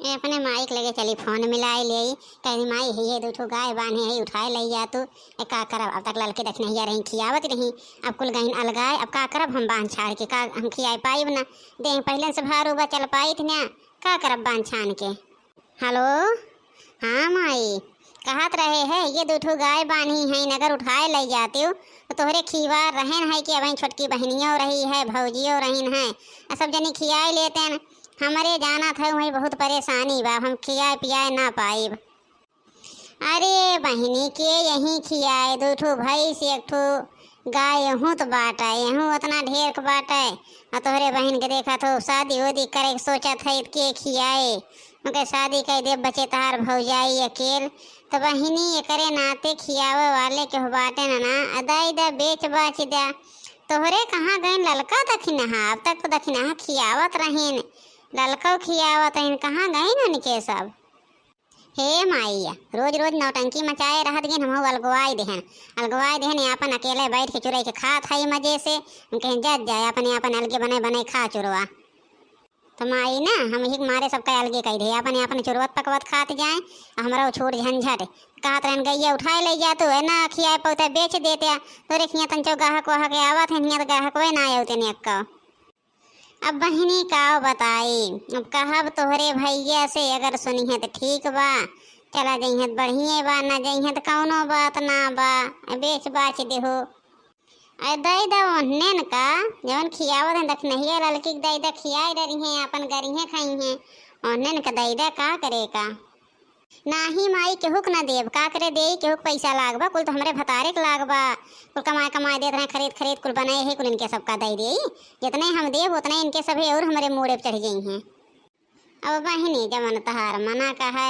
मैं अपने माइक लगे चली फोन मिलाई ले कहीं माई ही दो ठो गाय बांधे है उठाए ले जा तू का करब। अब तक लड़के देख नहीं रही खियावत नहीं, अब कुल गहीन अलगाए अब का करब हम बांध छाड़ के का हम खियाए पाइब ना दे पहले से भार उबा चल पाई थी ना का करब बांध छान के। हेलो हाँ माई कहत रहे है ये दो ठो गाय बांधी है अगर उठाए ले जाती हो तो तोहरे खिवार रहन है कि अब छोटकी बहनियों रही है भौजियों रहीन है सब जनी खियाए लेते हैं। हमारे जाना था वही बहुत परेशानी बा हम खियाए पियाए ना पाइब। अरे बहनी के यहीं खियाए दो ठो भैंस एक ठो गाय यहूँ तो बाटा यहूँ उतना ढेर के बाटा और तोहरे बहन के देखा तो शादी वादी करे सोचा था के खियाए उनके शादी कर दे बचे तहार भौजाई अकेल तो बहनी करे नाते खियावे वाले के हो बाटे ना अदा इदा बेच बाच दिया तोहरे कहाँ गए ललका दखिन हा अब तक तो दखिन हा खियावत रहीन ललका खियावत रहीन कहाँ गए ना उनके सब। हे माइया रोज रोज नौटंकी मचाए रहत गए हम अलगवाई देहन अपन अकेले बैठ के चुराई के खात है मजे से कहीं जज जाए अपने अपन अलगे बने बने खा चुरवा तो माई ना हम ही मारे सबका अलगे कह दे अपने अपन चुरवत पकवत खात जाए हमारा छोड़ झंझट कहत रहन गैया उठाए ले जा तो है ना खियाए पौते बेच देते तो रेखिया तंचो गाहक वह के आवत है नियत गाहक वे ना आते नियक्का। अब बहनी का बताई अब कहब तोहरे भैया से अगर सुनी है तो ठीक बा चला जाइ है बढ़िया बा ना जाइ है तो कौनो बात ना बा बेच बाच देहो दई दा ओहने का जवन खियावत है दख नहीं लड़की दई दा खियाई रही है अपन गरी है खाई है ओहने का दई दा का करे का नाही माई केहुक ना देव का करे दे केहुक पैसा लागबा कुल तो हमरे भतारे के लागबा कुल कमाए कमाए देते हैं खरीद खरीद कुल बनाए है कुल इनके सबका दई दे जितने हम देव उतने इनके सभी और हमारे मोड़े पे चढ़ गई हैं। अब बहनी जमन तहार मना का है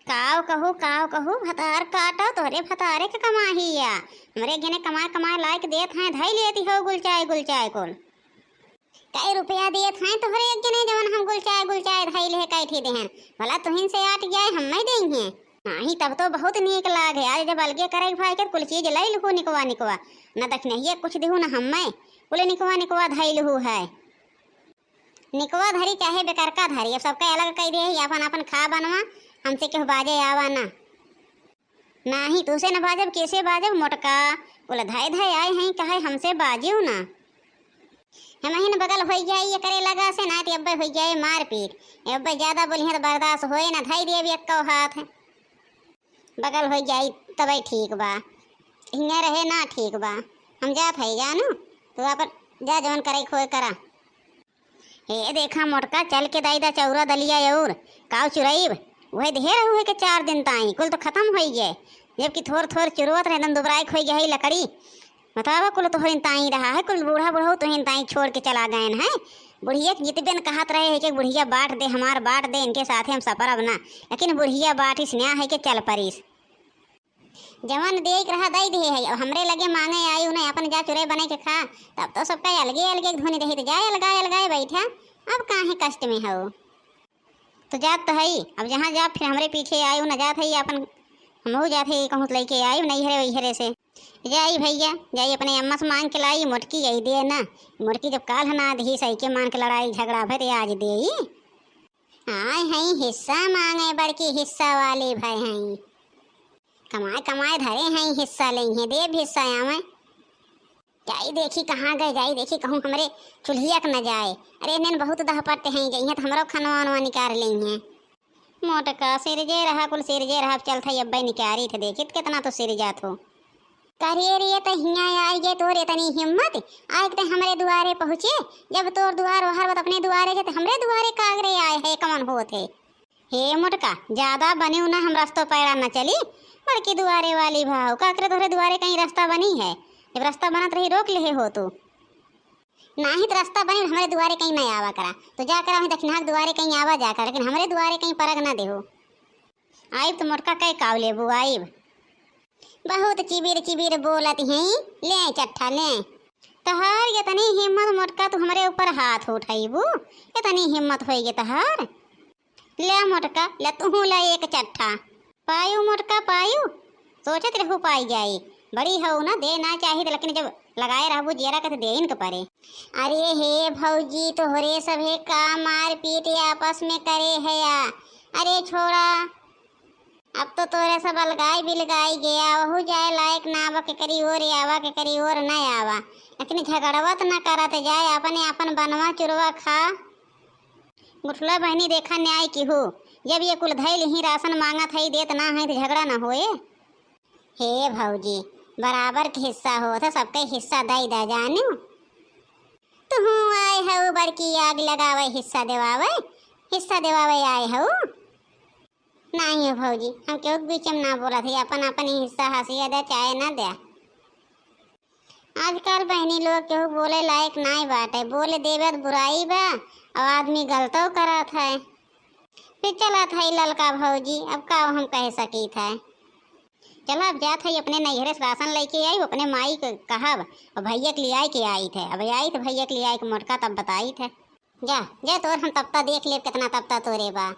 काव कहू भतार काटा तोहरे भतारे के कमाहिया हमरे घने कमाए कमाए लायक देत हैं धई लेती हो गुलचाए कुल कई रुपया दिए थे तोहरे एक जने जवन हम गुलचाए धई ले कई थी देहन भला तुहिन से आट जाए हम नहीं देंगे नहीं तब तो बहुत नीक लाग है आज जब अलगे करे भाई के कुल चीज लई लहू निकवा न दख नहीं कुछ देहू न हम मैं बोले निकवा धई लहू है निकवा धरी चाहे बेकार का धरी अब सबका अलग कह दे अपन अपन खा बनवा हमसे क्यों बाजे आवा ना नहीं तुसे न बाजब कैसे बाजब मोटका बोला धई आए हैं कहे हमसे बाजियो ना हम ही बगल हो जाए ये करे लगा से ना तो अब्बे हो जाए मार पीट अब्बे ज्यादा बोली है तो बर्दाश्त होए ना धई दे भी एक हाथ बगल हो जाए तब ठीक बा हिंगे रहे ना ठीक बा हम जात है जानू तो अपन जा जवन करे खोए करा। हे देखा मोटका चल के दाई दा चौरा दलिया और काव चुराइब वही ढेर हुए के 4 दिन ताई कुल तो खत्म हो गए जबकि थोड़ चुरवत रहे दुबराई खोई गई लकड़ी बतावा कुल तो ताई रहा है कुल बूढ़ा तो ताई छोड़ के चला गए हैं। बुढ़िया जितबे कहत रहे है कि बुढ़िया बाट दे हमार बाट दे इनके साथ हम सफरब ना लेकिन बुढ़िया बाटिस न्या है कि चल परिस जवन देख रहा दई दे है हमरे लगे मांगे आई उन्हें अपन जा चुरे बने के खा तब तो सबका अलगे धोनी रही तो जाए अलगाए बैठा अब काहे कष्ट में हो तो जात तो है अब जहाँ जा फिर हमरे पीछे आयु न जात है अपन हम जाते कहूँ लेके आयु नहीं हरे वही हरे से जाई भैया जाई अपने अम्मा से मांग के लाई मोटकी यही दे ना मोटकी जब काल हना दी सही के मान के लड़ाई झगड़ा भरे आज दे आए हैं हिस्सा मांगे बड़की हिस्सा वाले भाई हैं कमाए धरे हैं हिस्सा लेंगे देव हिस्सा आवे जाई देखी कहाँ गए जाई देखी कहूँ हमरे चूल्हिया के न जाए अरे इन्हें बहुत दह पट्टे हैं गई तो हमारो खनवा निकाल लेंगे मोटका सिरजे रहा कुल सिरजे रहा चलता अब्बे निकारी थे देखित कितना तो सिर जात हो करिए तो हिया आई गए तोर इतनी हिम्मत आए तो हमारे दुआरे पहुँचे जब तोर दुआर वहार अपने दुआरे के तो हमरे दुआरे कागरे आए है कमन हो थे। हे मोटका ज्यादा बने ना हम रास्ता पैरा न चली बड़की दुआरे वाली भाव काकरे तोहरे दुआरे कहीं रास्ता बनी है जब रास्ता बनत रही रोक ले हो तो नहीं तो रास्ता बने हमारे दुआरे कहीं नहीं आवा करा तो जा कर दक्षिणा दुआरे कहीं आवा जाकर लेकिन हमारे दुआरे कहीं परग ना देहो आइब तो मोटका कई काव लेबू आइब बहुत चिबिर बोलत हैं ले चट्ठा ले तहार इतनी हिम्मत मोटका तो हमारे ऊपर हाथ उठाइबू इतनी हिम्मत होगी तहार ले मोटका ले तू ला एक चट्ठा पायू मोटका पायू सोचत रहू पाई जाई बड़ी हो ना दे ना चाहिए लेकिन जब लगाए रहबू जेरा के दे इनके परे अरे हे भौजी तोहरे सभे का मार पीट आपस में करे है या। अरे छोड़ा, अब तो तोरे सब अलगाई बिलगाई गया, वहू जाए लायक ना आवा के करी और आवा के करी और न आवा, लेकिन झगड़वत न करत जाए, अपने अपन बनवा चुरवा खा। गुठला बहनी देखा न्याय की हो, जब ये कुल धैल ही राशन मांगत है देत ना है तो झगड़ा ना होए। हे भौजी बराबर के हिस्सा हो तो सबके हिस्सा दई दा जानू। तू आए हो बड़की आग लगावे हिस्सा देवावे आए हो। नहीं हो भौजी, हम क्यों बीच में ना बोला थी, अपन अपन हिस्सा हंसिया दे चाहे ना दे। आजकल बहनी लोग क्यों बोले लायक नहीं बाटे, बोले देवे बुराई बा और आदमी गलतो करत है। फिर चला था ललका भौजी, अब का हम कह सकी था। चलो अब जात है अपने नैहरे से राशन लेके आई, अपने माई को कहब और भैया के ले आई के आई थे। अब आई तो भैया के ले आई के मोटका तब बताई थे। जा जा तोर हम तब देख ले कितना तब तोरे बा।